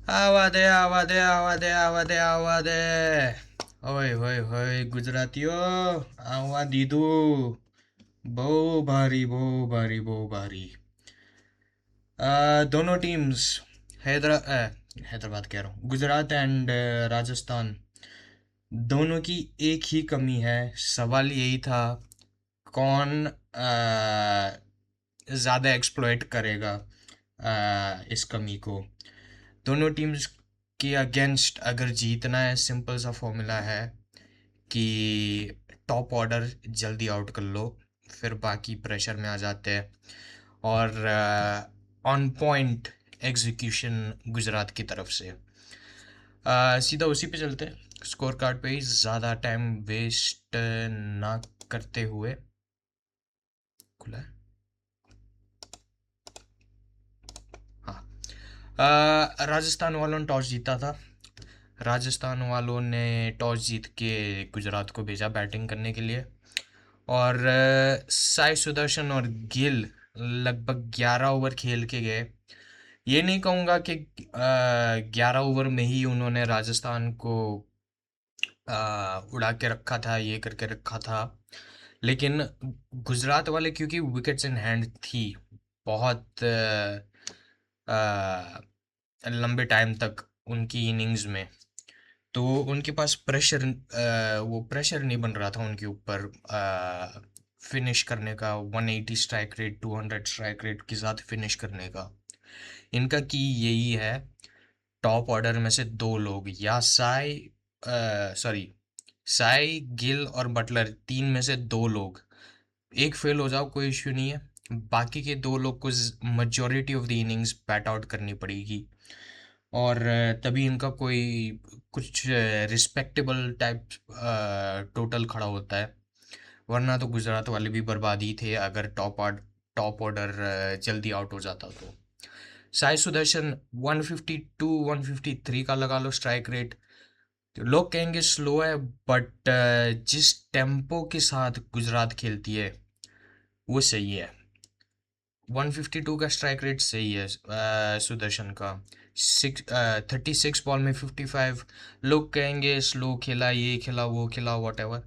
आवा दे आवा दे आवा दे आवा दे आवा दे। ओए होए होए गुजरातियों, आवा दीदू। बहु भारी बहु भारी। दोनों टीम्स हैदराबाद कह रहा हूँ, गुजरात एंड राजस्थान दोनों की एक ही कमी है। सवाल यही था, कौन ज़्यादा एक्सप्लॉइट करेगा इस कमी को। दोनों टीम्स के अगेंस्ट अगर जीतना है, सिंपल सा फॉर्मूला है कि टॉप ऑर्डर जल्दी आउट कर लो, फिर बाकी प्रेशर में आ जाते हैं। और ऑन पॉइंट एग्जीक्यूशन गुजरात की तरफ से। सीधा उसी पे चलते हैं, स्कोर कार्ड पे ही ज़्यादा टाइम वेस्ट ना करते हुए। खुला है। हाँ। राजस्थान वालों ने टॉस जीता था। राजस्थान वालों ने टॉस जीत के गुजरात को भेजा बैटिंग करने के लिए। और साई सुदर्शन और गिल लगभग 11 ओवर खेल के गए। ये नहीं कहूँगा कि 11 ओवर में ही उन्होंने राजस्थान को उड़ा के रखा था, ये करके रखा था। लेकिन गुजरात वाले क्योंकि विकेट्स इन हैंड थी बहुत लंबे टाइम तक उनकी इनिंग्स में, तो उनके पास प्रेशर, वो प्रेशर नहीं बन रहा था उनके ऊपर फिनिश करने का, 180 स्ट्राइक रेट 200 स्ट्राइक रेट के साथ फिनिश करने का। इनका की यही है, टॉप ऑर्डर में से दो लोग या साई गिल और बटलर, तीन में से दो लोग एक फेल हो जाओ कोई इश्यू नहीं है, बाकी के दो लोग को majority of the innings bat out करनी पड़ेगी। और तभी इनका कोई कुछ रिस्पेक्टेबल टाइप टोटल खड़ा होता है। वरना तो गुजरात वाले भी बर्बाद ही थे अगर टॉप ऑर्डर जल्दी आउट हो जाता तो। साई सुदर्शन 152 153 का लगा लो स्ट्राइक रेट। लोग कहेंगे स्लो है, बट जिस टेम्पो के साथ गुजरात खेलती है वो सही है। 152 का स्ट्राइक रेट सही है सुदर्शन का। 36 बॉल में 55। लोग कहेंगे स्लो खेला, ये खेला, वो खेला, वॉट एवर,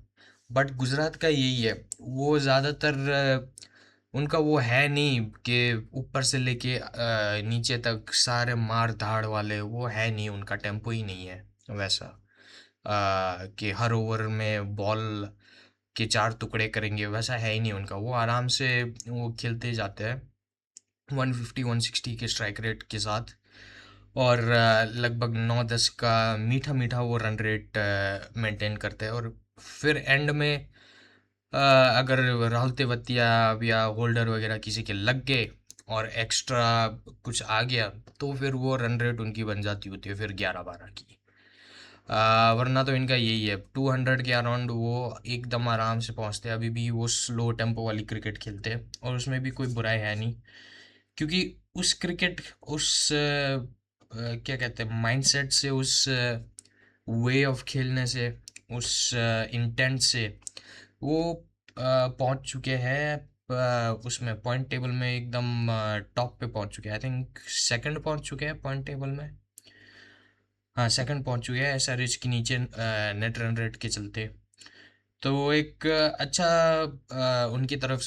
बट गुजरात का यही है, वो ज़्यादातर उनका वो है नहीं कि ऊपर से लेके नीचे तक सारे मार धाड़ वाले, वो है नहीं, उनका टेम्पो ही नहीं है वैसा कि हर ओवर में बॉल के चार टुकड़े करेंगे, वैसा है ही नहीं उनका। वो आराम से वो खेलते जाते हैं 150 160 के स्ट्राइक रेट के साथ। और लगभग 9-10 का मीठा मीठा वो रन रेट मेंटेन करते हैं। और फिर एंड में अगर राहुल तेवतिया या होल्डर वगैरह किसी के लग गए और एक्स्ट्रा कुछ आ गया, तो फिर वो रन रेट उनकी बन जाती होती है फिर 11-12 की। वरना तो इनका यही है, 200 के अराउंड वो एकदम आराम से पहुंचते हैं। अभी भी वो स्लो टेम्पो वाली क्रिकेट खेलते हैं और उसमें भी कोई बुराई है नहीं, क्योंकि उस क्रिकेट, उस क्या कहते हैं, माइंडसेट से, उस वे ऑफ खेलने से, उस इंटेंट से वो पहुंच चुके हैं उसमें पॉइंट टेबल में एकदम टॉप पे पहुंच चुके हैं। आई थिंक सेकंड पहुंच चुके हैं पॉइंट टेबल में। हाँ, सेकंड पहुंच चुके हैं एसआरएच के नीचे नेट रन रेट के चलते। तो एक अच्छा उनकी तरफ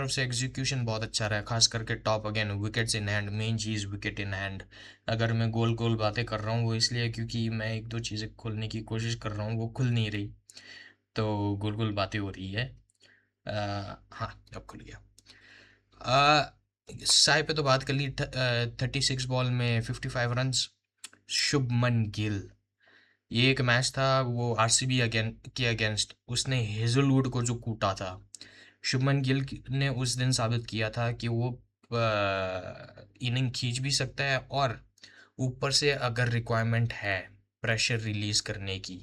से एग्जीक्यूशन बहुत अच्छा रहा है, खास करके top, again wickets in hand, main cheese wicket in hand. अगर मैं गोल गोल बातें कर रहा हूँ वो इसलिए क्योंकि मैं एक दो चीज़ें खोलने की कोशिश कर रहा हूँ, वो खुल नहीं रही, तो गोल गोल बातें हो रही है। हाँ, अब खुल गया। साय पे तो बात कर ली, 36 बॉल में 55 रन्स। शुभमन गिल, ये एक मैच था वो आरसीबी के अगेंस्ट, उसने हेजलवुड को जो कूटा था, शुभमन गिल ने उस दिन साबित किया था कि वो इनिंग खींच भी सकता है, और ऊपर से अगर रिक्वायरमेंट है प्रेशर रिलीज करने की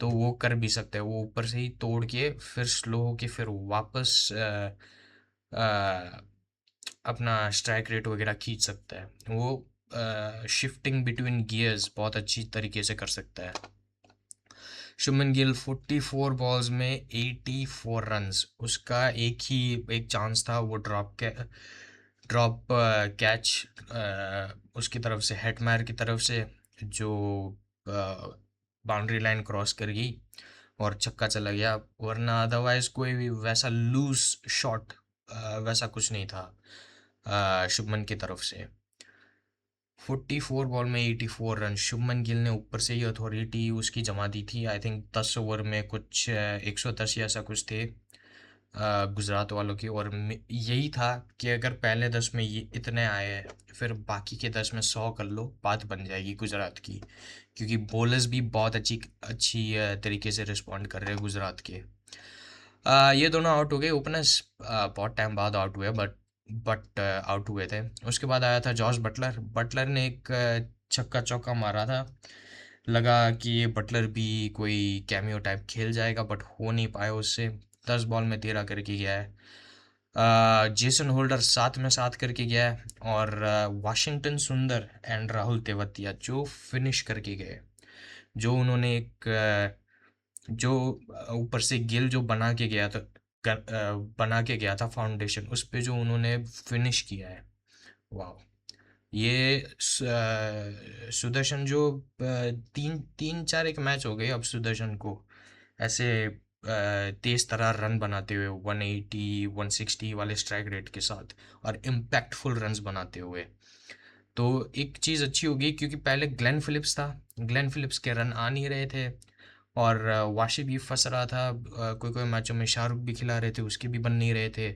तो वो कर भी सकता है। वो ऊपर से ही तोड़ के फिर स्लो होके फिर वापस अपना स्ट्राइक रेट वगैरह खींच सकता है। वो शिफ्टिंग बिटवीन गियर्स बहुत अच्छी तरीके से कर सकता है। शुभमन गिल 44 बॉल्स में 84 रन्स, उसका एक चांस था वो ड्रॉप के ड्रॉप कैच उसकी तरफ से, हेटमायर की तरफ से, जो बाउंड्री लाइन क्रॉस कर गई और छक्का चला गया। वरना अदरवाइज कोई भी वैसा लूज शॉट वैसा कुछ नहीं था शुभमन की तरफ से। 44 बॉल में 84 रन। शुभमन गिल ने ऊपर से ही अथॉरिटी उसकी जमा दी थी। आई थिंक 10 ओवर में कुछ 110 या ऐसा कुछ थे गुजरात वालों की। और यही था कि अगर पहले 10 में ये इतने आए हैं, फिर बाकी के 10 में 100 कर लो, बात बन जाएगी गुजरात की। क्योंकि बॉलर्स भी बहुत अच्छी अच्छी तरीके से रिस्पॉन्ड कर रहे हैं गुजरात के। ये दोनों आउट हो गए। ओपनर्स बहुत टाइम बाद आउट हुए, बट आउट हुए थे। उसके बाद आया था जॉस बटलर। बटलर ने एक छक्का चौका मारा था। लगा कि ये बटलर भी कोई कैमियो टाइप खेल जाएगा, बट हो नहीं पाया उससे। 10 बॉल में 13 करके गया है। जेसन होल्डर 7 में 7 करके गया है। और वाशिंगटन सुंदर एंड राहुल तेवतिया जो फिनिश करके गए। जो उन्होंने एक जो ऊपर से गिल जो बना के गया था, बना के गया था फाउंडेशन, उस पे जो उन्होंने फिनिश किया है, वाह। ये सुदर्शन जो तीन तीन चार एक मैच हो गए अब सुदर्शन को ऐसे तेज तरह रन बनाते हुए, 180 160 वाले स्ट्राइक रेट के साथ, और इम्पैक्टफुल रन्स बनाते हुए। तो एक चीज़ अच्छी होगी, क्योंकि पहले ग्लेन फिलिप्स था, ग्लेन फिलिप्स के रन आ नहीं रहे थे। और वाशी भी फंस रहा था, कोई कोई मैचों में शाहरुख भी खिला रहे थे, उसके भी बन नहीं रहे थे।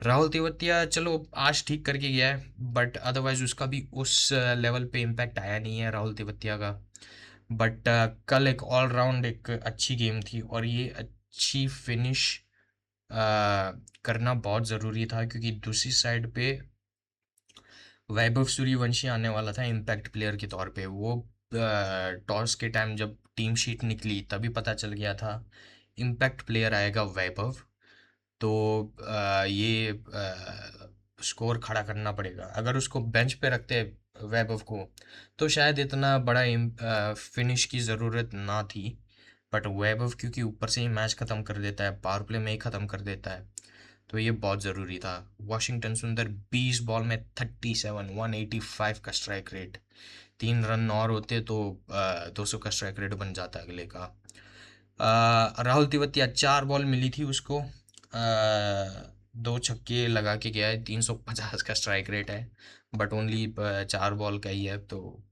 राहुल तेवतिया चलो आज ठीक करके गया है, बट अदरवाइज उसका भी उस लेवल पे इम्पैक्ट आया नहीं है राहुल तेवतिया का। बट कल एक ऑलराउंड एक अच्छी गेम थी, और ये अच्छी फिनिश करना बहुत ज़रूरी था, क्योंकि दूसरी साइड पे वैभव सूर्यवंशी आने वाला था इम्पैक्ट प्लेयर के तौर पे। वो टॉस के टाइम जब टीम शीट निकली तभी पता चल गया था इम्पैक्ट प्लेयर आएगा वैभव। तो ये स्कोर खड़ा करना पड़ेगा। अगर उसको बेंच पे रखते वैभव को, तो शायद इतना बड़ा फिनिश की ज़रूरत ना थी। बट वैभव क्योंकि ऊपर से ही मैच ख़त्म कर देता है, पावर प्ले में ही ख़त्म कर देता है, तो ये बहुत ज़रूरी था। वॉशिंगटन सुंदर 20 बॉल में 37, 185 का स्ट्राइक रेट। 3 रन और होते तो 200 का स्ट्राइक रेट बन जाता अगले का। राहुल तिवतिया 4 बॉल मिली थी उसको, 2 छक्के लगा के गया है। 350 का स्ट्राइक रेट है, बट ओनली 4 बॉल का ही है। तो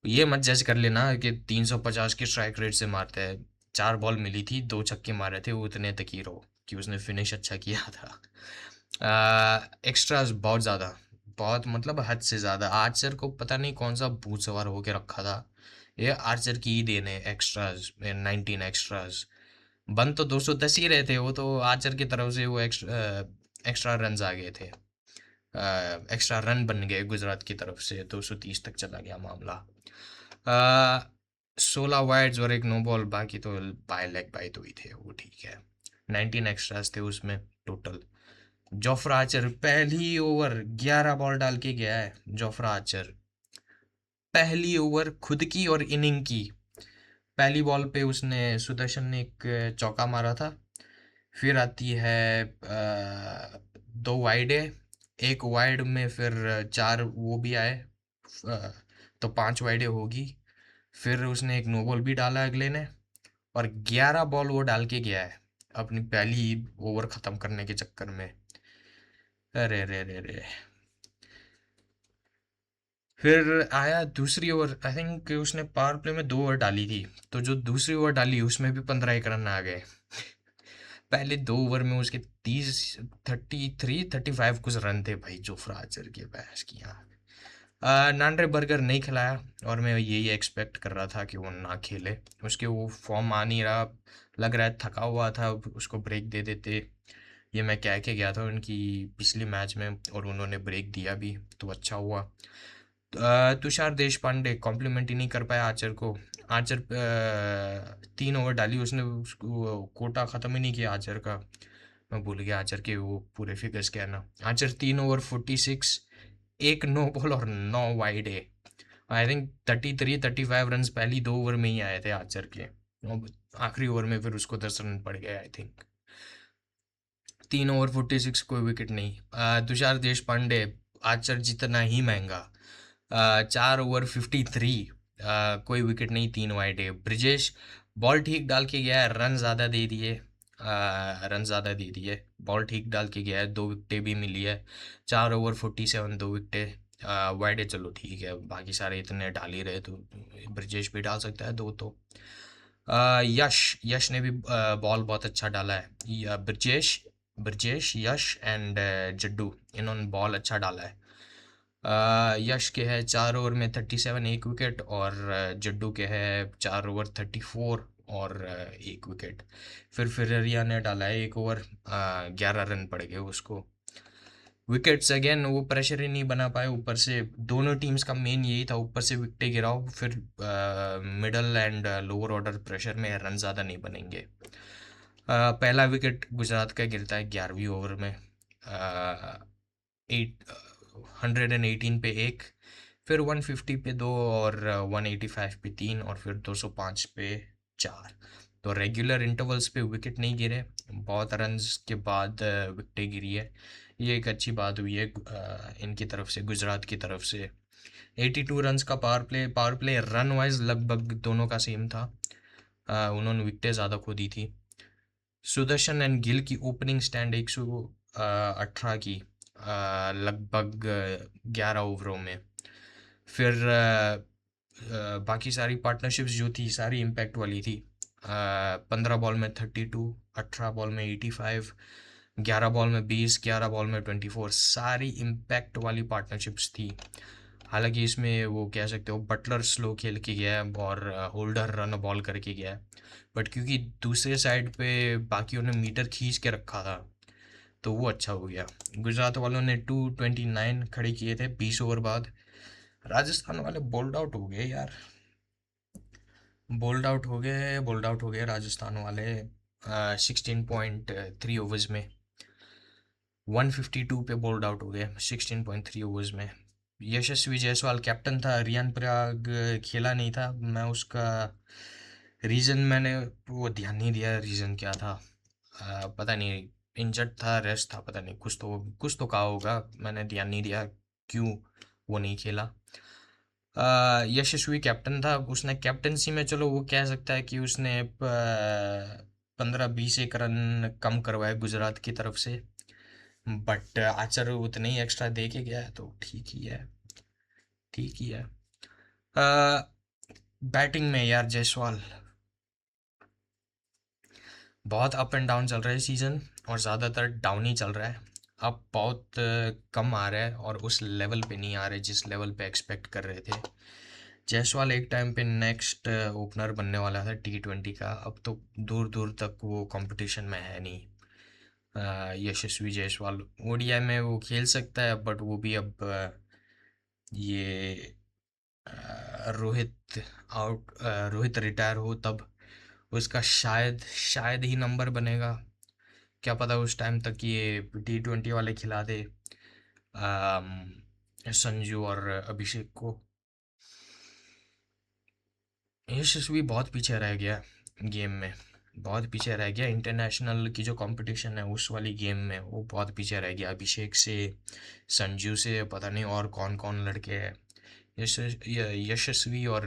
ये मत जज कर लेना कि 350 के स्ट्राइक रेट से मारते हैं। 4 बॉल मिली थी, 2 छक्के मारे थे, वो उतने तक ही रहो कि उसने फिनिश अच्छा किया था। एक्स्ट्रास बहुत ज़्यादा, बहुत मतलब हद से ज़्यादा। आर्चर को पता नहीं कौन सा भूत सवार होके रखा था। ये आर्चर की ही देन है, एक्स्ट्रास 19 एक्स्ट्रास। बन तो 210 ही रहे थे, वो तो आर्चर की तरफ से वो एक्स्ट्रा रन आ गए थे। एक्स्ट्रा रन बन गए गुजरात की तरफ से, 230 तक चला गया मामला। 16 वाइड्स और एक नो बॉल, बाकी तो बाय लेग बाय तो ही थे, वो ठीक है। 19 एक्स्ट्रास थे उसमें टोटल। जोफ्रा आर्चर पहली ओवर 11 बॉल डाल के गया है। जोफ्रा आर्चर पहली ओवर खुद की और इनिंग की, पहली बॉल पे उसने सुदर्शन ने एक चौका मारा था। फिर आती है 2 वाइड है, एक वाइड में फिर 4 वो भी आए, तो 5 वाइडें होगी। फिर उसने एक नो बॉल भी डाला अगले ने, और 11 बॉल वो डाल के गया है अपनी पहली ओवर ख़त्म करने के चक्कर में। अरे रे रे रे। फिर आया दूसरी ओवर, आई थिंक उसने पावर प्ले में 2 ओवर डाली थी, तो जो दूसरी ओवर डाली उसमें भी 15 1 रन आ गए। पहले 2 ओवर में उसके 35 कुछ रन थे भाई जोफ्रा आर्चर के, बहस की यहाँ। नांड्रे बर्गर नहीं खिलाया, और मैं यही एक्सपेक्ट कर रहा था कि वो ना खेले। उसके वो फॉर्म आ नहीं रहा, लग रहा है थका हुआ था, उसको ब्रेक दे देते। ये मैं कह के गया था उनकी पिछली मैच में, और उन्होंने ब्रेक दिया भी, तो अच्छा हुआ। तुषार देश पांडे कॉम्प्लीमेंट ही नहीं कर पाया आर्चर को। आर्चर 3 ओवर डाली उसने, उसको कोटा ख़त्म ही नहीं किया आर्चर का। मैं भूल गया आर्चर के वो पूरे फिगर्स क्या है ना। आर्चर 3 ओवर 46, एक नो बॉल और 9 वाइड है। आई थिंक 33 35 रन पहली 2 ओवर में ही आए थे आर्चर के। आखिरी ओवर में फिर उसको 10 रन पड़ गए आई थिंक। 3 ओवर 46, कोई विकेट नहीं। तुषार देश पांडे, आचर जितना ही महंगा, 4 ओवर 53, कोई विकेट नहीं, 3 वाइड। ब्रिजेश बॉल ठीक डाल के गया है, रन ज़्यादा दे दिए, रन ज़्यादा दे दिए, बॉल ठीक डाल के गया है, 2 विकेटें भी मिली है। 4 ओवर 47, 2 विकेटें, वाइड है, चलो ठीक है, बाकी सारे इतने डाल ही रहे तो ब्रिजेश भी डाल सकता है दो तो। यश यश ने भी बॉल बहुत अच्छा डाला है। ब्रजेश ब्रजेश, यश एंड जड्डू, इन्होंने बॉल अच्छा डाला है। यश के है 4 ओवर में 37, 1 विकेट, और जड्डू के है 4 ओवर 34 और 1 विकेट। फिर फिरेरिया ने डाला है 1 ओवर, 11 रन पड़ गए उसको। विकेट्स अगेन वो प्रेशर ही नहीं बना पाए, ऊपर से दोनों टीम्स का मेन यही था, ऊपर से विकेटें गिराओ, फिर middle and lower order pressure में रन ज़्यादा नहीं बनेंगे। पहला विकेट गुजरात का गिरता है 11वीं ओवर में, 118 पे एक, फिर 150 पे दो, और 185 पे तीन, और फिर 205 पे चार। तो रेगुलर इंटरवल्स पे विकेट नहीं गिरे, बहुत रन्स के बाद विकेटें गिरी है। ये एक अच्छी बात हुई है इनकी तरफ से, गुजरात की तरफ से। 82 रन्स का पावर प्ले रन वाइज लगभग दोनों का सेम था, उन्होंने विकेटें ज़्यादा खो दी थी। सुदर्शन एंड गिल की ओपनिंग स्टैंड 118 की, लगभग 11 ओवरों में। फिर बाकी सारी पार्टनरशिप्स जो थी सारी इम्पैक्ट वाली थी। 15 बॉल में 32, 18 बॉल में 85, 11 बॉल में 20, 11 बॉल में 24, सारी इम्पैक्ट वाली पार्टनरशिप्स थी। हालांकि इसमें वो कह सकते हो बटलर स्लो खेल के गया है और होल्डर रन बॉल करके गया है, बट क्योंकि दूसरे साइड पे बाकियों ने मीटर खींच के रखा था तो वो अच्छा हो गया। गुजरात वालों ने 229 खड़े किए थे 20 ओवर बाद। राजस्थान वाले बोल्ड आउट हो गए यार, बोल्ड आउट हो गए राजस्थान वाले। 16.3 ओवर्स में 152 पे बोल्ड आउट हो गए 16.3 ओवर्स में। यशस्वी जायसवाल कैप्टन था, रियान पराग खेला नहीं था। मैं उसका रीज़न मैंने वो ध्यान नहीं दिया, रीज़न क्या था, पता नहीं, इंजर्ड था, रेस्ट था, पता नहीं, कुछ तो कहा होगा, मैंने ध्यान नहीं दिया क्यों वो नहीं खेला। यशस्वी कैप्टन था, उसने कैप्टनसी में चलो वो कह सकता है कि उसने 15-20 एक रन कम करवाए गुजरात की तरफ से, बट आचर उतने ही एक्स्ट्रा दे के गया है तो ठीक ही है, ठीक ही है। बैटिंग में यार जायसवाल बहुत अप एंड डाउन चल रहा है सीज़न, और ज़्यादातर डाउन ही चल रहा है। अब बहुत कम आ रहा है और उस लेवल पे नहीं आ रहे जिस लेवल पे एक्सपेक्ट कर रहे थे। जायसवाल एक टाइम पे नेक्स्ट ओपनर बनने वाला था T20 का, अब तो दूर दूर तक वो कंपटीशन में है नहीं। यशस्वी जायसवाल ओडीआई में वो खेल सकता है, बट वो भी अब ये रोहित रोहित रिटायर हो तब उसका शायद शायद ही नंबर बनेगा। क्या पता उस टाइम तक ये T20 वाले खिला दे संजू और अभिषेक को। यशस्वी बहुत पीछे रह गया गेम में, बहुत पीछे रह गया। इंटरनेशनल की जो कंपटीशन है उस वाली गेम में वो बहुत पीछे रह गया, अभिषेक से, संजू से, पता नहीं और कौन कौन लड़के हैं। यशस्वी और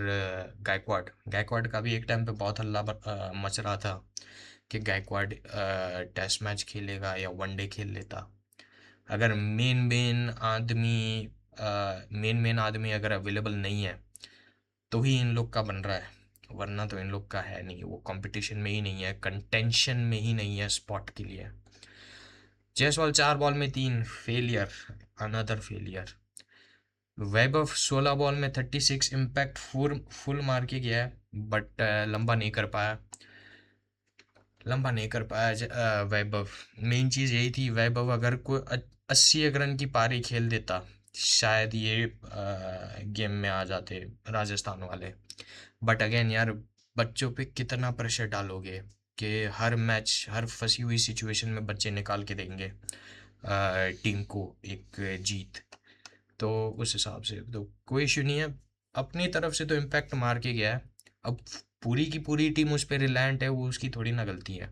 गायकवाड का भी एक टाइम पे बहुत हल्ला मच रहा था कि गायकवाड टेस्ट मैच खेलेगा या वनडे खेल लेता। अगर मेन आदमी अगर अवेलेबल नहीं है तो ही इन लोग का बन रहा है, वरना तो इन लोग का है नहीं, वो कंपटीशन में ही नहीं है, कंटेंशन में ही नहीं है स्पॉट के लिए। जायसवाल 4 बॉल में 3 फेलियर, अनदर फेलियर। वैभव 16 बॉल में 36 इम्पैक्ट फुल मार के गया है, बट लंबा नहीं कर पाया वैभव। मेन चीज़ यही थी, वैभव अगर कोई 80 एक रन की पारी खेल देता शायद ये गेम में आ जाते राजस्थान वाले। बट अगेन यार, बच्चों पे कितना प्रेशर डालोगे कि हर मैच हर फंसी हुई सिचुएशन में बच्चे निकाल के देंगे टीम को एक जीत। तो उस हिसाब से तो कोई इशू नहीं है, अपनी तरफ से तो इम्पैक्ट मार के गया है। अब पूरी की पूरी टीम उस पर रिलायंट है, वो उसकी थोड़ी ना गलती है।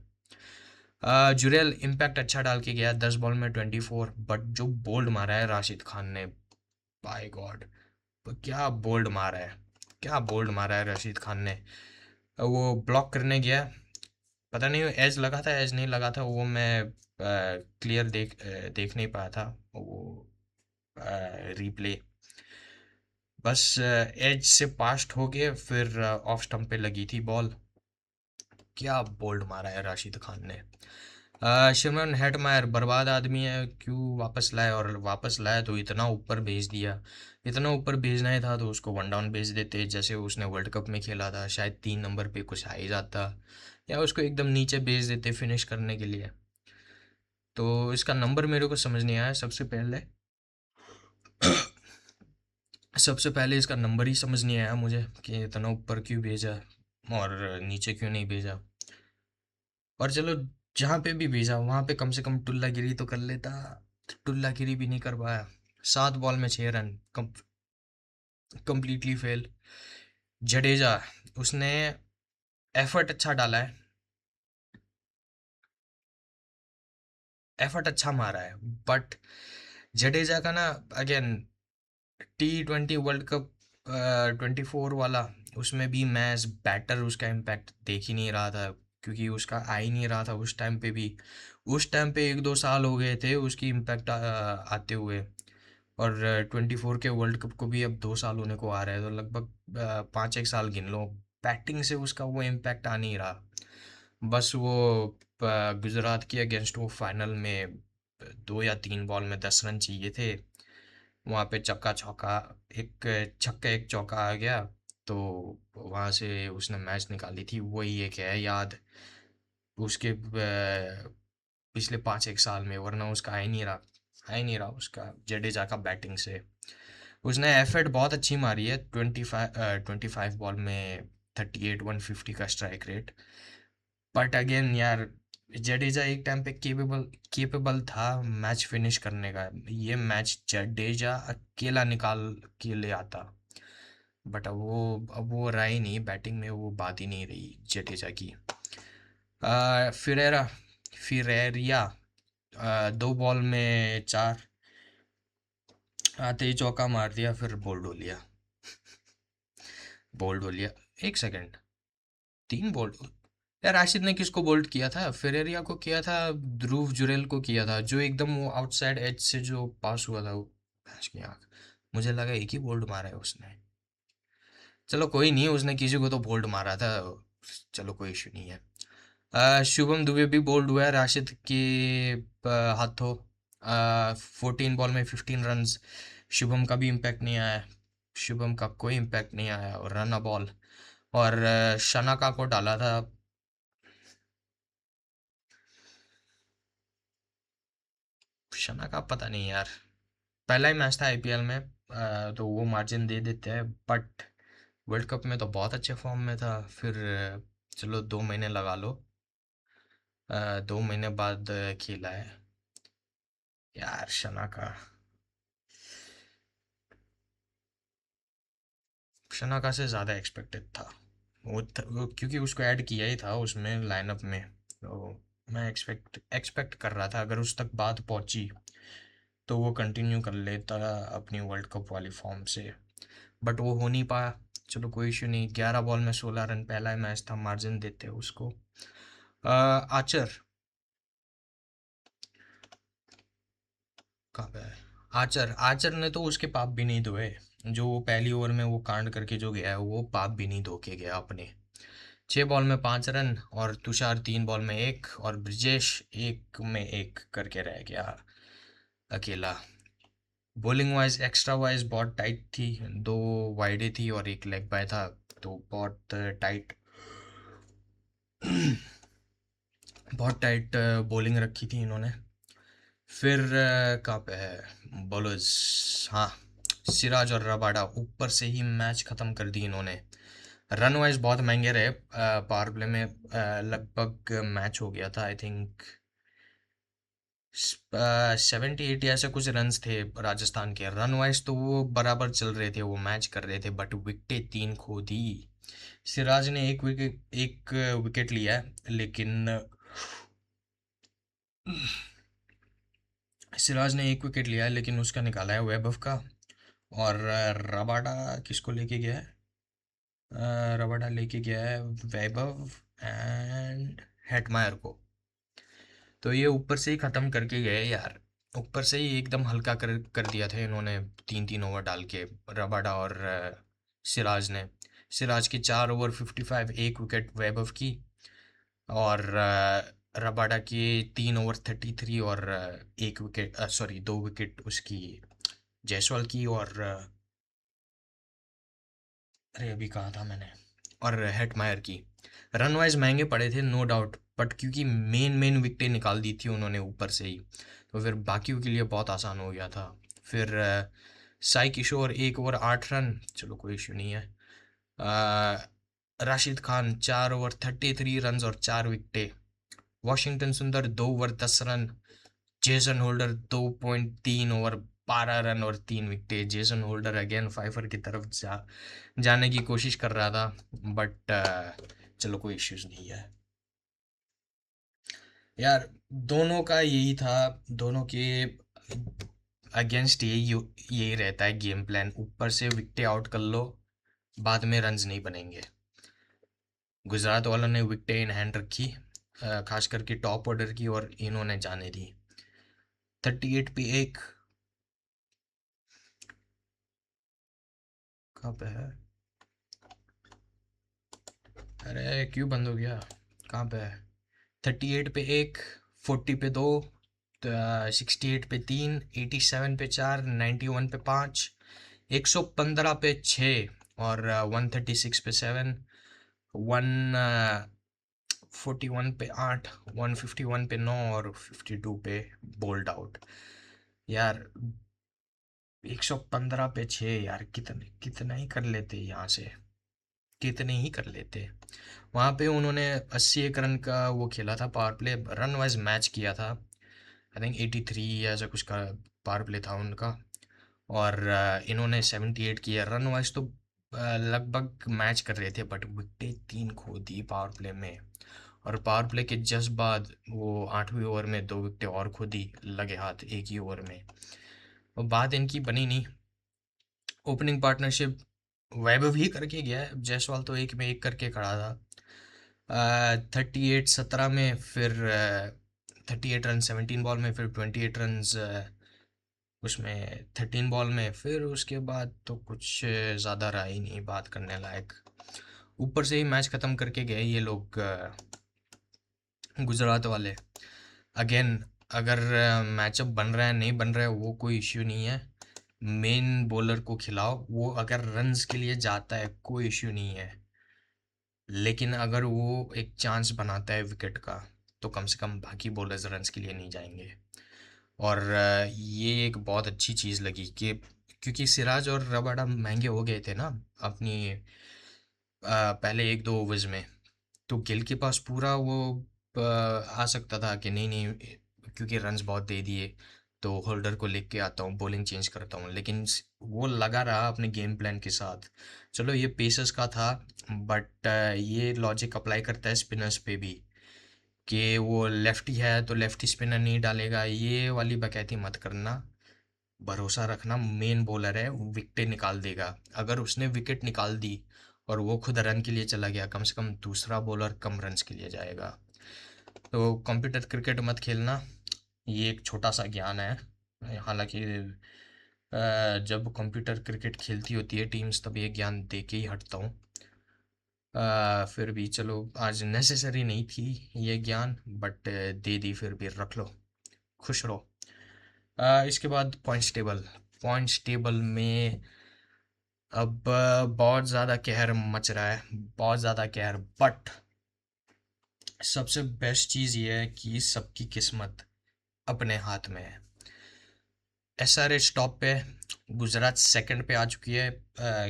जुरेल इम्पैक्ट अच्छा डाल के गया, 10 बॉल में 24, बट जो बोल्ड मारा है राशिद खान ने, बाय गॉड, क्या बोल्ड मारा है, क्या बोल्ड मारा है राशिद खान ने। वो ब्लॉक करने गया, पता नहीं एज लगा था एज नहीं लगा था, वो मैं क्लियर देख नहीं पाया था वो रिप्ले। बस एज से पास्ट हो गए, फिर ऑफ स्टंप पे लगी थी बॉल। क्या बोल्ड मारा है राशिद खान ने। शिमरन हेटमायर बर्बाद आदमी है, क्यों वापस लाए, और वापस लाए तो इतना ऊपर भेज दिया। इतना ऊपर भेजना ही था तो उसको वन डाउन भेज देते, जैसे उसने वर्ल्ड कप में खेला था, शायद 3 नंबर पे कुछ आ ही जाता, या उसको एकदम नीचे भेज देते फिनिश करने के लिए। तो इसका नंबर मेरे को समझ नहीं आया सबसे पहले। सबसे पहले इसका नंबर ही समझ नहीं आया मुझे कि इतना ऊपर क्यों भेजा और नीचे क्यों नहीं भेजा। और चलो, जहाँ पे भी भेजा वहाँ पे कम से कम टुल्लागिरी तो कर लेता। टुल्लागिरी भी नहीं कर पाया। 7 बॉल में 6 रन, कंप्लीटली फेल। जडेजा, उसने एफर्ट अच्छा डाला है, एफर्ट अच्छा मारा है, बट जडेजा का ना, अगेन, T20 वर्ल्ड कप 24 वाला, उसमें भी मैच बैटर उसका इम्पैक्ट देख ही नहीं रहा था, क्योंकि उसका आ ही नहीं रहा था उस टाइम पे भी। उस टाइम पे 1-2 साल हो गए थे उसकी इम्पैक्ट आते हुए, और 24 के वर्ल्ड कप को भी अब 2 साल होने को आ रहा है, तो लगभग 5 एक साल गिन लो। बैटिंग से उसका वो इम्पैक्ट आ नहीं रहा। बस वो गुजरात के अगेंस्ट वो फाइनल में 2 या 3 बॉल में 10 रन चाहिए थे, वहाँ पे चक्का चौका, एक छक्का एक चौका आ गया, तो वहाँ से उसने मैच निकाली थी। वही एक है याद उसके पिछले 5 एक साल में, वरना उसका आ ही नहीं रहा उसका जडेजा का बैटिंग से। उसने एफर्ट बहुत अच्छी मारी है, 25 बॉल में 38 150 का स्ट्राइक रेट। बट अगेन यार, जडेजा एक टाइम पे केपेबल था मैच फिनिश करने का, ये मैच जडेजा अकेला निकाल के ले आता। बट अब वो रहा ही नहीं बैटिंग में, वो बात ही नहीं रही जडेजा की। फिरेरा फिरेरिया, 2 बॉल में 4, आते ही चौका मार दिया, फिर बोल्ड हो लिया। बोल्ड हो लिया, 1 सेकंड, 3 बोल्ड। यार राशिद ने किसको बोल्ड किया था, फेरेरिया को किया था, ध्रुव जुरेल को किया था, जो एकदम वो आउटसाइड एज से जो पास हुआ था वो, भैंस की आंख, मुझे लगा एक ही बोल्ड मारा है उसने। चलो कोई नहीं, उसने किसी को तो बोल्ड मारा था, चलो कोई इशू नहीं है। शुभम दुबे भी बोल्ड हुआ है राशिद के हाथों, 14 बॉल में 15 रन। शुभम का भी इम्पैक्ट नहीं आया, शुभम का कोई इम्पैक्ट नहीं आया, और रन अ बॉल। और शनाका को डाला था। शना का पता नहीं यार, पहला ही मैच था आईपीएल में, तो वो मार्जिन दे देते हैं, बट वर्ल्ड कप में तो बहुत अच्छे फॉर्म में था। फिर चलो 2 महीने लगा लो, 2 महीने बाद खेला है यार शनाका से ज़्यादा एक्सपेक्टेड था। वो क्योंकि उसको ऐड किया ही था उसमें लाइनअप में, तो मैं एक्सपेक्ट कर रहा था अगर उस तक बात पहुंची तो वो कंटिन्यू कर लेता अपनी वर्ल्ड कप वाली फॉर्म से, बट वो हो नहीं पाया। चलो कोई इशू नहीं, 11 बॉल में 16 रन, पहला ही मैच था, मार्जिन देते हैं उसको। आचर, कहाँ पे है? आचर आचर ने तो उसके पाप भी नहीं धोए, जो वो पहली ओवर में वो कांड करके जो गया है, वो पाप भी नहीं धो के गया अपने। 6 बॉल में 5 रन, और तुषार 3 बॉल में 1, और ब्रिजेश 1 में 1 करके रह गया अकेला। बॉलिंग वाइज एक्स्ट्रा वाइज बहुत टाइट थी, 2 वाइडे थी और एक लेग बाय था, तो बहुत टाइट बॉलिंग रखी थी इन्होंने। फिर कहाँ पे है बॉलर्स, हाँ, सिराज और रबाडा ऊपर से ही मैच ख़त्म कर दी इन्होंने। रन वाइज बहुत महंगे रहे, पावर प्ले में लगभग मैच हो गया था आई थिंक 78 ऐसे कुछ रन्स थे राजस्थान के। रन वाइज तो वो बराबर चल रहे थे, वो मैच कर रहे थे, बट विकेटें 3 खो दी। सिराज ने एक विकेट लिया है, लेकिन सिराज ने एक विकेट लिया है लेकिन उसका निकाला है वैभव का। और रबाडा किसको लेके गया है? रबाडा लेके गया है वैभव एंड हेटमायर को। तो ये ऊपर से ही ख़त्म करके गए यार। ऊपर से ही एकदम हल्का कर कर दिया था इन्होंने, 3-3 ओवर डाल के। रबाडा और सिराज ने। सिराज की 4 ओवर 55, एक विकेट वैभव की। और रबाडा की 3 ओवर 33 और एक विकेट, सॉरी 2 विकेट उसकी जायसवाल की। और अरे अभी कहा था मैंने, और हेटमायर की। रन वाइज महंगे पड़े थे नो डाउट, बट क्योंकि मेन मेन विकेटें निकाल दी थी उन्होंने ऊपर से ही, तो फिर बाकियों के लिए बहुत आसान हो गया था। फिर साई किशोर 1 ओवर 8 रन, चलो कोई इशू नहीं है। राशिद खान 4 ओवर 33 रन और 4 विकेटें। वॉशिंगटन सुंदर 2 over 10 run. Jason holder 2.3 over 12 run और 3 विकेटें। जेसन होल्डर अगेन फाइफर की तरफ जाने की कोशिश कर रहा था, बट चलो कोई इश्यूज नहीं है यार। दोनों का यही था, दोनों के अगेंस्ट यही रहता है गेम प्लान। ऊपर से विकेटें आउट कर लो, बाद में रन्स नहीं बनेंगे। गुजरात वालों ने विकेटें इन हैंड रखी, खास करके टॉप ऑर्डर की, और इन्होंने जाने दी। 38 पे एक, कहाँ पे है? अरे क्यों बंद हो गया? कहाँ पे है? 38 पे एक, 40 पे दो, 68 पे 3, 87 पे 4, 91 पे 5, 115 पे 6, और 136 पे 7, 141 पे 8, 151 पे 9, और 52 पे बोल्ड आउट। यार 115 पे 6 यार, कितने कितना ही कर लेते यहाँ से, कितने ही कर लेते। वहाँ पे उन्होंने 81 रन का वो खेला था power play, run wise match किया था। आई थिंक 83 या ऐसा कुछ का पावर प्ले था उनका। और इन्होंने 78 किया। रन वाइज तो लगभग मैच कर रहे थे, बट विकेटें 3 खो दी पावर प्ले में। और पावर प्ले के जस्ट बाद वो 8वीं ओवर में 2 विकेटें और खो दी लगे हाथ एक ही ओवर में। और बात इनकी बनी नहीं। ओपनिंग पार्टनरशिप वैभव ही करके गया है, जायसवाल तो एक में एक करके खड़ा था। 38 17 में, फिर 38 रन 17 बॉल में, फिर 28 रन उसमें 13 बॉल में। फिर उसके बाद तो कुछ ज़्यादा रहा ही नहीं बात करने लायक। ऊपर से ही मैच ख़त्म करके गए ये लोग, गुजरात वाले। अगेन, अगर मैचअप बन रहा है नहीं बन रहा है वो कोई इश्यू नहीं है। मेन बॉलर को खिलाओ, वो अगर रन्स के लिए जाता है कोई इश्यू नहीं है। लेकिन अगर वो एक चांस बनाता है विकेट का, तो कम से कम बाकी बॉलर्स रन्स के लिए नहीं जाएंगे। और ये एक बहुत अच्छी चीज़ लगी कि क्योंकि सिराज और रबाडा महंगे हो गए थे ना अपनी पहले 1-2 ओवर्स में। तो गिल के पास पूरा वो आ सकता था कि नहीं नहीं, क्योंकि रन्स बहुत दे दिए तो होल्डर को लिख के आता हूँ, बॉलिंग चेंज करता हूँ। लेकिन वो लगा रहा अपने गेम प्लान के साथ। चलो ये पेसर्स का था, बट ये लॉजिक अप्लाई करता है स्पिनर्स पे भी, कि वो लेफ्टी है तो लेफ्टी स्पिनर नहीं डालेगा, ये वाली बकैती मत करना। भरोसा रखना, मेन बॉलर है, विकेट निकाल देगा। अगर उसने विकेट निकाल दी और वो खुद रन के लिए चला गया, कम से कम दूसरा बॉलर कम रन्स के लिए जाएगा। तो कंप्यूटर क्रिकेट मत खेलना, ये एक छोटा सा ज्ञान है। हालांकि जब कंप्यूटर क्रिकेट खेलती होती है टीम्स, तब ये ज्ञान दे के ही हटता हूँ। फिर भी चलो, आज नेसेसरी नहीं थी ये ज्ञान, बट दे दी, फिर भी रख लो, खुश रहो। इसके बाद पॉइंट्स टेबल में अब बहुत ज़्यादा कहर मच रहा है, बहुत ज़्यादा कहर। बट सबसे बेस्ट चीज़ ये है कि सबकी किस्मत अपने हाथ में है। एसआरएच टॉप पे है, गुजरात सेकंड पे आ चुकी है।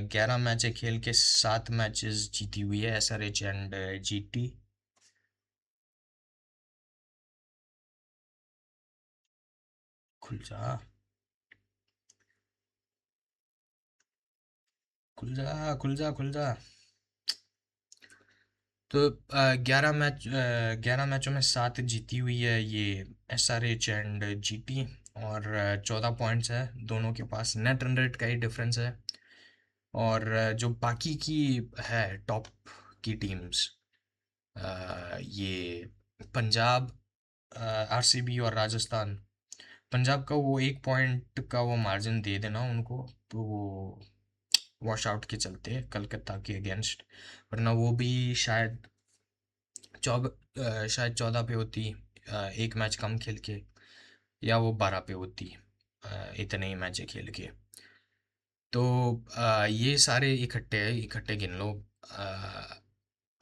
11 मैच है खेल के, 7 मैचेस जीती हुई है एसआरएच एंड जीटी। खुल जा, खुल जा, खुल जा, खुल जा। तो 11 मैचों में 7 जीती हुई है ये एसआरएच एंड जीटी। और 14 पॉइंट्स है दोनों के पास, नेट रन रेट का ही डिफरेंस है। और जो बाकी की है टॉप की टीम्स, ये पंजाब, आरसीबी और राजस्थान, पंजाब का वो 1 पॉइंट का वो मार्जिन दे देना उनको, तो वो वॉश आउट के चलते हैं कलकत्ता के अगेंस्ट, वरना वो भी शायद शायद 14 पे होती, एक मैच कम खेल के, या वो 12 पे होती, इतने ही मैच खेल के। तो ये सारे इकट्ठे गिन लो,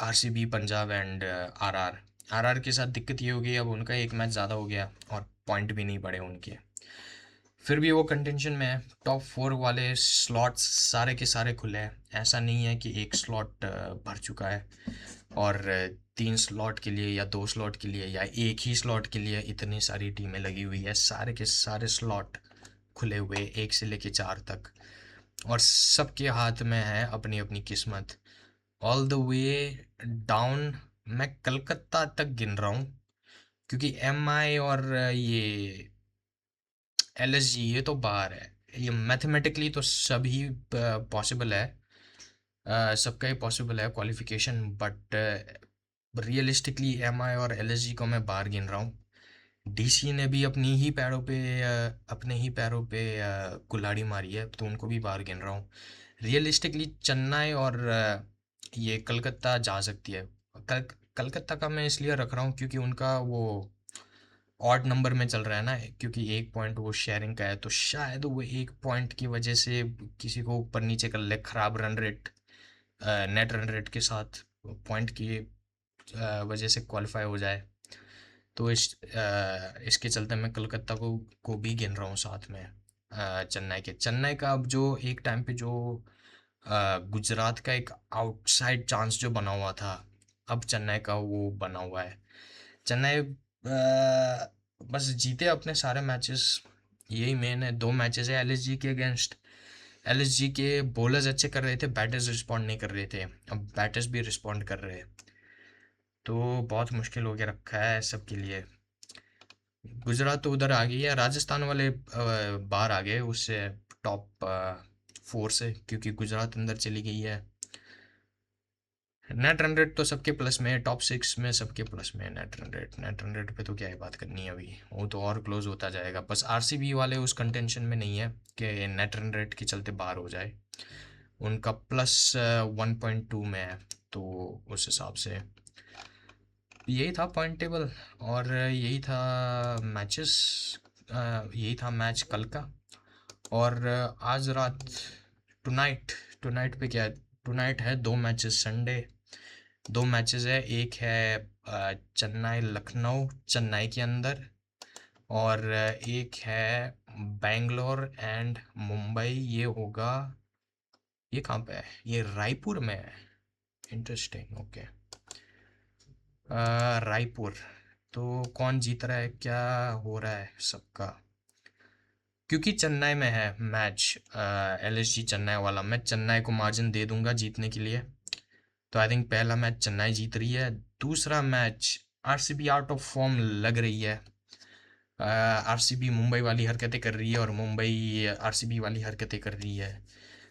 आरसीबी, पंजाब एंड आरआर के साथ दिक्कत ये हो गई, अब उनका एक मैच ज़्यादा हो गया और पॉइंट भी नहीं बढ़े उनके, फिर भी वो कंटेंशन में है। टॉप 4 वाले स्लॉट्स सारे के सारे खुले हैं, ऐसा नहीं है कि एक स्लॉट भर चुका है और 3 स्लॉट के लिए या 2 स्लॉट के लिए या एक ही स्लॉट के लिए इतनी सारी टीमें लगी हुई है, सारे के सारे स्लॉट खुले हुए 1 से लेके 4 तक, और सबके हाथ में है अपनी अपनी किस्मत, ऑल द वे डाउन। मैं कलकत्ता तक गिन रहा हूँ, क्योंकि एम आई और ये एलएसजी ये तो बाहर है, ये मैथमेटिकली तो सभी पॉसिबल है, सबका ही पॉसिबल है क्वालिफिकेशन, बट रियलिस्टिकली एमआई और एलएसजी को मैं बाहर गिन रहा हूँ। डीसी ने भी अपने ही पैरों पे कुल्हाड़ी मारी है, तो उनको भी बाहर गिन रहा हूँ। रियलिस्टिकली चेन्नई और ये कलकत्ता जा सकती है। कलकत्ता का मैं इसलिए रख रहा हूँ क्योंकि उनका वो ऑड नंबर में चल रहा है ना, क्योंकि 1 पॉइंट वो शेयरिंग का है, तो शायद वो 1 पॉइंट की वजह से किसी को ऊपर नीचे कर ले, खराब run rate, net run rate के साथ पॉइंट की वजह से क्वालिफाई हो जाए। तो इसके चलते मैं कलकत्ता को भी गिन रहा हूँ साथ में चेन्नई का। अब जो एक टाइम पे जो गुजरात का एक आउटसाइड चांस जो बना हुआ था, अब चेन्नई का वो बना हुआ है। चेन्नई बस जीते अपने सारे मैचेस, यही मेन है। 2 मैचेस है एलएसजी के अगेंस्ट, एलएसजी के बॉलर्स अच्छे कर रहे थे, बैटर्स रिस्पॉन्ड नहीं कर रहे थे, अब बैटर्स भी रिस्पॉन्ड कर रहे हैं, तो बहुत मुश्किल हो के रखा है सबके लिए। गुजरात तो उधर आ गई है, राजस्थान वाले बाहर आ गए उससे, टॉप 4 से, क्योंकि गुजरात अंदर चली गई है। नेट रन रेट तो सबके प्लस में है, टॉप 6 में सबके प्लस में है नेट रन रेट पे तो क्या ही बात करनी है, अभी वो तो और क्लोज होता जाएगा। बस आरसीबी वाले उस कंटेंशन में नहीं है कि नेट रन रेट के चलते बाहर हो जाए, उनका प्लस 1.2 में है, तो उस हिसाब से यही था पॉइंट टेबल, और यही था मैचेस, यही था मैच कल का। और आज रात, टुनाइट, टुनाइट पे क्या है, टुनाइट है 2 मैचेस संडे, 2 मैचेस है, एक है चेन्नई लखनऊ चेन्नई के अंदर, और एक है बेंगलोर एंड मुंबई, ये होगा, ये कहाँ पे है, ये रायपुर में है, इंटरेस्टिंग, ओके। रायपुर, तो कौन जीत रहा है, क्या हो रहा है सबका, क्योंकि चेन्नई में है मैच, एलएसजी चेन्नई वाला, मैं चेन्नई को मार्जिन दे दूंगा जीतने के लिए, तो आई थिंक पहला मैच चेन्नई जीत रही है। दूसरा match RCB out of form लग रही है, आरसीबी मुंबई वाली हरकतें कर रही है और मुंबई आरसीबी वाली हरकतें कर रही है,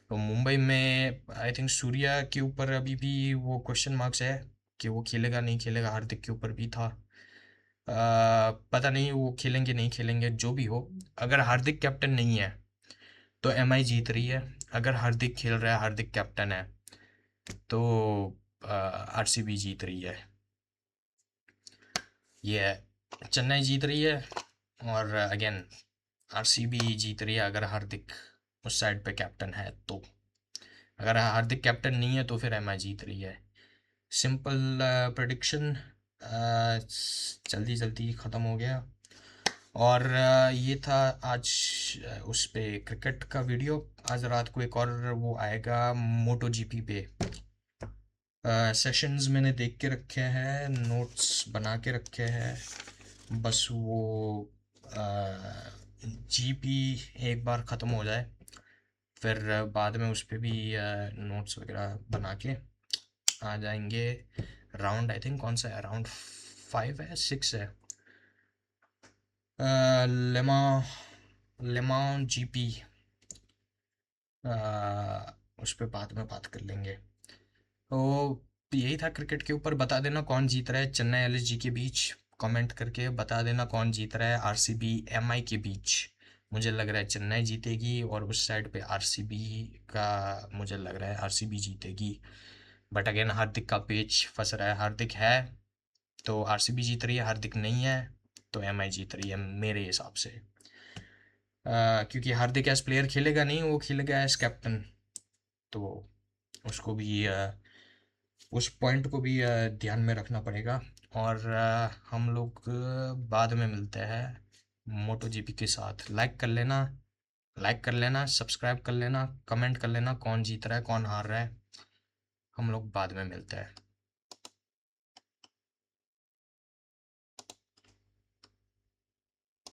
तो मुंबई में आई थिंक सूर्या के ऊपर अभी भी वो क्वेश्चन मार्क्स है कि वो खेलेगा नहीं खेलेगा, हार्दिक के ऊपर भी था, पता नहीं वो खेलेंगे नहीं खेलेंगे, जो भी हो, अगर हार्दिक कैप्टन नहीं है तो एमआई जीत रही है, अगर हार्दिक खेल रहा है, हार्दिक कैप्टन है, तो आरसीबी जीत रही है, ये है। चेन्नई जीत रही है, और अगेन आरसीबी जीत रही है अगर हार्दिक उस साइड पे कैप्टन है तो, अगर हार्दिक कैप्टन नहीं है तो फिर एमआई जीत रही है। सिंपल प्रेडिक्शन जल्दी जल्दी ख़त्म हो गया। और ये था आज उस पे क्रिकेट का वीडियो। आज रात को एक और वो आएगा मोटो जीपी पे, सेशंस मैंने देख के रखे हैं, नोट्स बना के रखे हैं, बस वो जीपी एक बार ख़त्म हो जाए, फिर बाद में उस पे भी नोट्स वगैरह बना के आ जाएंगे। राउंड आई थिंक कौन सा है, राउंड 5 है 6 है, लेमा लेमन जीपी, उस पर बाद में बात कर लेंगे। तो यही था क्रिकेट के ऊपर। बता देना कौन जीत रहा है चेन्नई एलएसजी के बीच, कमेंट करके बता देना कौन जीत रहा है आरसीबी एमआई के बीच। मुझे लग रहा है चेन्नई जीतेगी, और उस साइड पे आरसीबी का मुझे लग रहा है आरसीबी जीतेगी। बट अगेन हार्दिक का पेच फंस रहा है। हार्दिक है तो आरसीबी जीत रही है, हार्दिक नहीं है तो एमआई जीत रही है मेरे हिसाब से। क्योंकि हार्दिक एज प्लेयर खेलेगा नहीं, वो खेलेगा एज कैप्टन, तो उसको भी उस पॉइंट को भी ध्यान में रखना पड़ेगा। और हम लोग बाद में मिलते हैं मोटो जीपी के साथ। लाइक कर लेना, सब्सक्राइब कर लेना, कमेंट कर लेना कौन जीत रहा है कौन हार रहा है। हम लोग बाद में मिलते हैं।